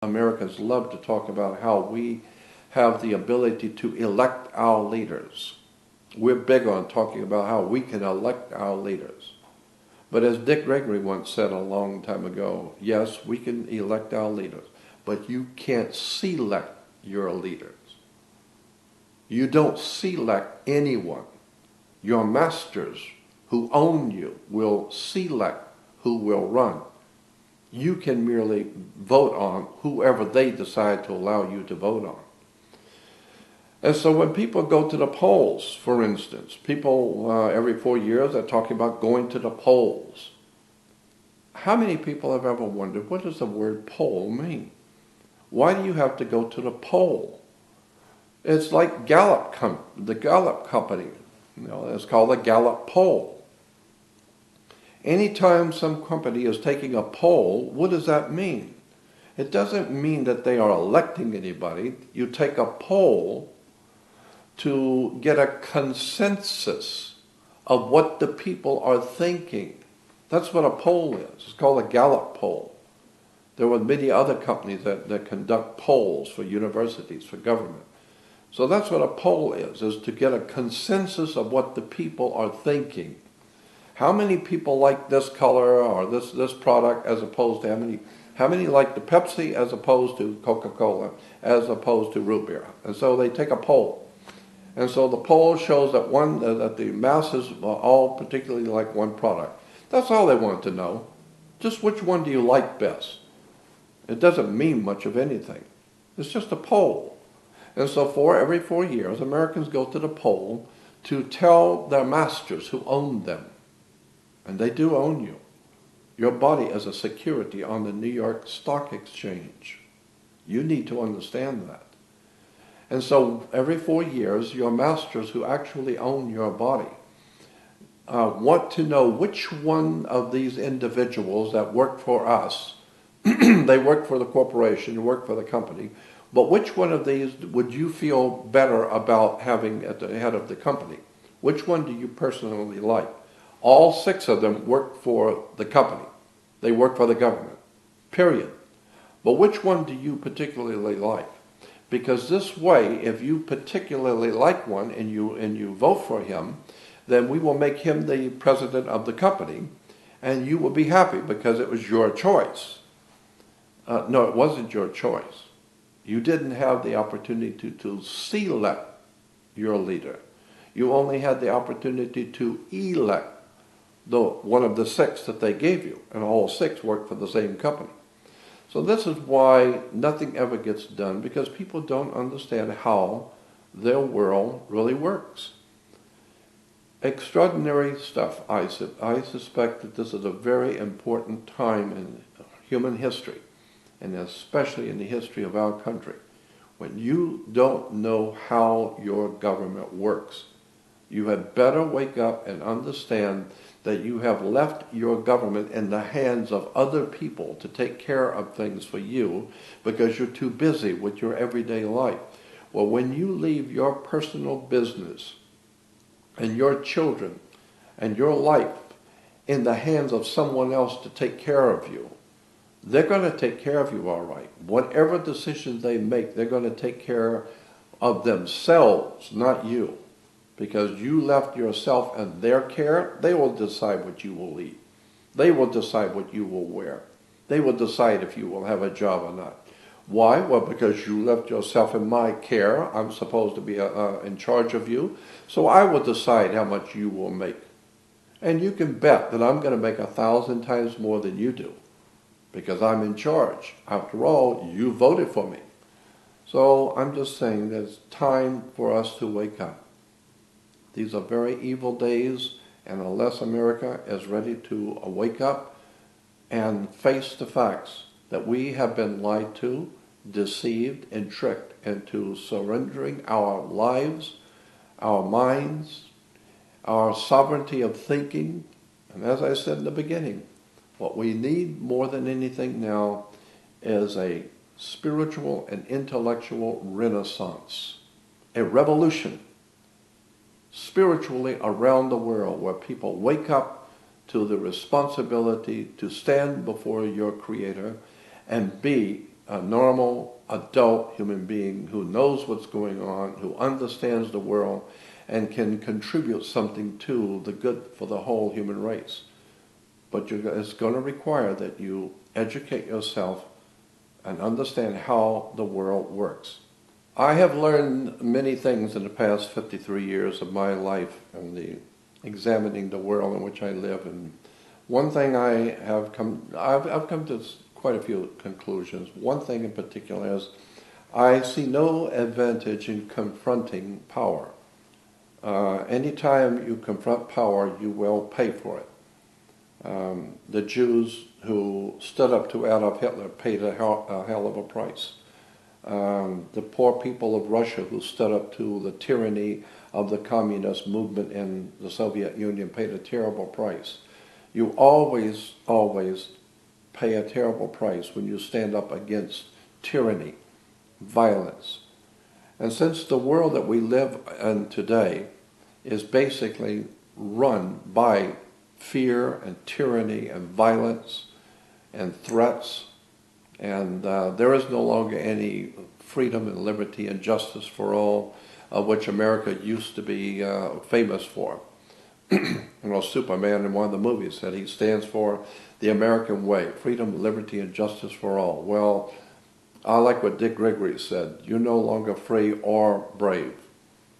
Americans love to talk about how we have the ability to elect our leaders. We're big on talking about how we can elect our leaders. But as Dick Gregory once said a long time ago, yes, we can elect our leaders, but you can't select your leaders. You don't select anyone. Your masters who own you will select who will run. You can merely vote on whoever they decide to allow you to vote on. And so when people go to the polls, for instance, people every 4 years are talking about going to the polls. How many people have ever wondered, what does the word poll mean? Why do you have to go to the poll? It's like the Gallup company. It's called the Gallup poll. Anytime some company is taking a poll, what does that mean? It doesn't mean that they are electing anybody. You take a poll to get a consensus of what the people are thinking. That's what a poll is. It's called a Gallup poll. There are many other companies that conduct polls for universities, for government. So that's what a poll is to get a consensus of what the people are thinking. How many people like this color or this product as opposed to how many like the Pepsi as opposed to Coca-Cola, as opposed to root beer? And so they take a poll. And so the poll shows that the masses all particularly like one product. That's all they want to know. Just which one do you like best? It doesn't mean much of anything. It's just a poll. And so every 4 years, Americans go to the poll to tell their masters who own them. And they do own you. Your body is a security on the New York Stock Exchange. You need to understand that. And so every 4 years, your masters who actually own your body want to know which one of these individuals that work for us, they work for the corporation, you work for the company, but which one of these would you feel better about having at the head of the company? Which one do you personally like? All 6 of them work for the company. They work for the government, period. But which one do you particularly like? Because this way, if you particularly like one and you vote for him, then we will make him the president of the company, and you will be happy because it was your choice. No, it wasn't your choice. You didn't have the opportunity to select your leader. You only had the opportunity to elect one of the 6 that they gave you, and all 6 work for the same company. So this is why nothing ever gets done, because people don't understand how their world really works. Extraordinary stuff. I suspect that this is a very important time in human history, and especially in the history of our country, when you don't know how your government works. You had better wake up and understand that you have left your government in the hands of other people to take care of things for you because you're too busy with your everyday life. Well, when you leave your personal business and your children and your life in the hands of someone else to take care of you, they're going to take care of you all right. Whatever decisions they make, they're going to take care of themselves, not you. Because you left yourself in their care, they will decide what you will eat. They will decide what you will wear. They will decide if you will have a job or not. Why? Well, because you left yourself in my care. I'm supposed to be in charge of you. So I will decide how much you will make. And you can bet that I'm going to make 1,000 times more than you do. Because I'm in charge. After all, you voted for me. So I'm just saying that it's time for us to wake up. These are very evil days, and unless America is ready to wake up and face the facts that we have been lied to, deceived, and tricked into surrendering our lives, our minds, our sovereignty of thinking, and as I said in the beginning, what we need more than anything now is a spiritual and intellectual renaissance, a revolution spiritually around the world where people wake up to the responsibility to stand before your Creator and be a normal adult human being who knows what's going on, who understands the world, and can contribute something to the good for the whole human race. But it's going to require that you educate yourself and understand how the world works. I have learned many things in the past 53 years of my life and examining the world in which I live. And one thing I've come to quite a few conclusions. One thing in particular is I see no advantage in confronting power. Anytime you confront power, you will pay for it. The Jews who stood up to Adolf Hitler paid a hell of a price. The poor people of Russia who stood up to the tyranny of the communist movement in the Soviet Union paid a terrible price. You always, always pay a terrible price when you stand up against tyranny, violence. And since the world that we live in today is basically run by fear and tyranny and violence and threats, and there is no longer any freedom and liberty and justice for all, which America used to be famous for. Superman in one of the movies said he stands for the American way, freedom, liberty, and justice for all. Well, I like what Dick Gregory said, you're no longer free or brave.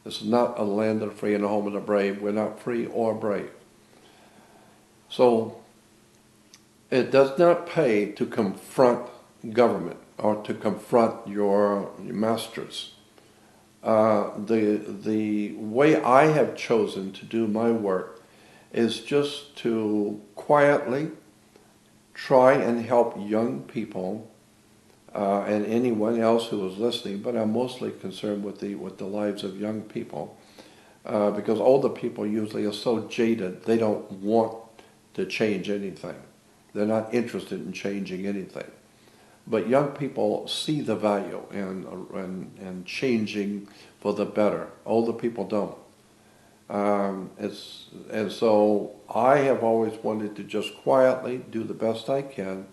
This is not a land of the free and a home of the brave. We're not free or brave. So it does not pay to confront government or to confront your masters. The way I have chosen to do my work is just to quietly try and help young people and anyone else who is listening, but I'm mostly concerned with the lives of young people, because older people usually are so jaded they don't want to change anything. They're not interested in changing anything. But young people see the value in changing for the better. Older people don't. And so I have always wanted to just quietly do the best I can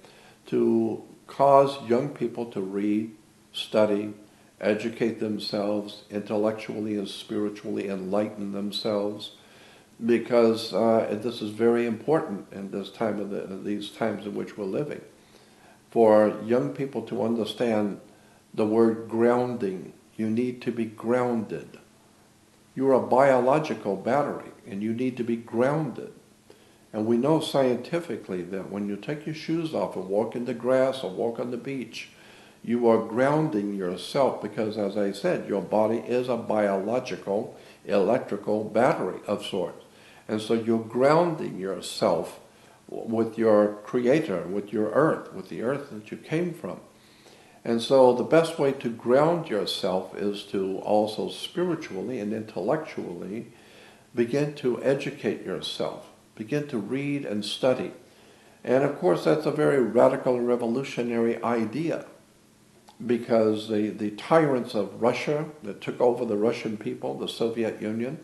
to cause young people to read, study, educate themselves, intellectually and spiritually enlighten themselves, because this is very important in this time of these times in which we're living. For young people to understand the word grounding, you need to be grounded. You're a biological battery, and you need to be grounded. And we know scientifically that when you take your shoes off and walk in the grass or walk on the beach, you are grounding yourself because, as I said, your body is a biological, electrical battery of sorts. And so you're grounding yourself with your Creator, with your earth, with the earth that you came from. And so the best way to ground yourself is to also spiritually and intellectually begin to educate yourself, begin to read and study. And of course that's a very radical and revolutionary idea, because the tyrants of Russia that took over the Russian people, the Soviet Union,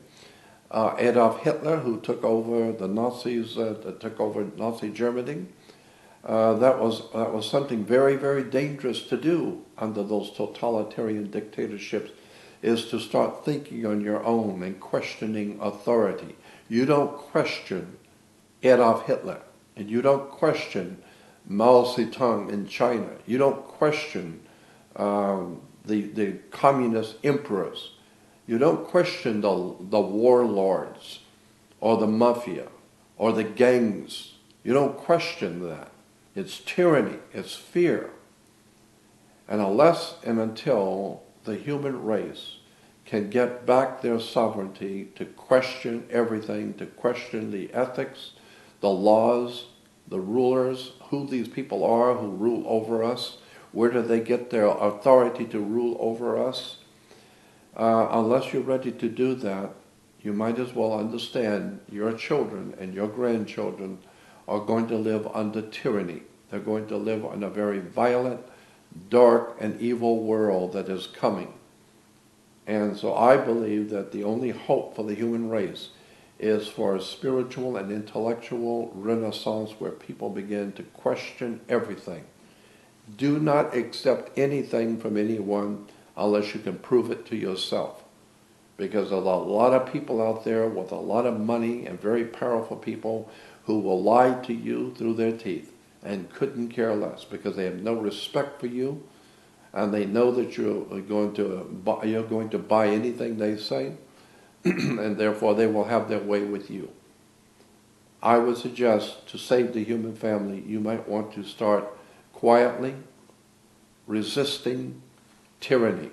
Adolf Hitler, who took over the Nazis, that took over Nazi Germany, that was something very, very dangerous to do under those totalitarian dictatorships, is to start thinking on your own and questioning authority. You don't question Adolf Hitler, and you don't question Mao Zedong in China. You don't question the communist emperors. You don't question the warlords or the mafia or the gangs. You don't question that. It's tyranny, it's fear. And unless and until the human race can get back their sovereignty to question everything, to question the ethics, the laws, the rulers, who these people are who rule over us, where do they get their authority to rule over us? Unless you're ready to do that, you might as well understand your children and your grandchildren are going to live under tyranny. They're going to live in a very violent, dark, and evil world that is coming. And so I believe that the only hope for the human race is for a spiritual and intellectual renaissance where people begin to question everything Do not accept anything from anyone unless you can prove it to yourself. Because there's a lot of people out there with a lot of money and very powerful people who will lie to you through their teeth and couldn't care less because they have no respect for you and they know that you're going to buy anything they say and therefore they will have their way with you. I would suggest to save the human family, you might want to start quietly resisting tyranny.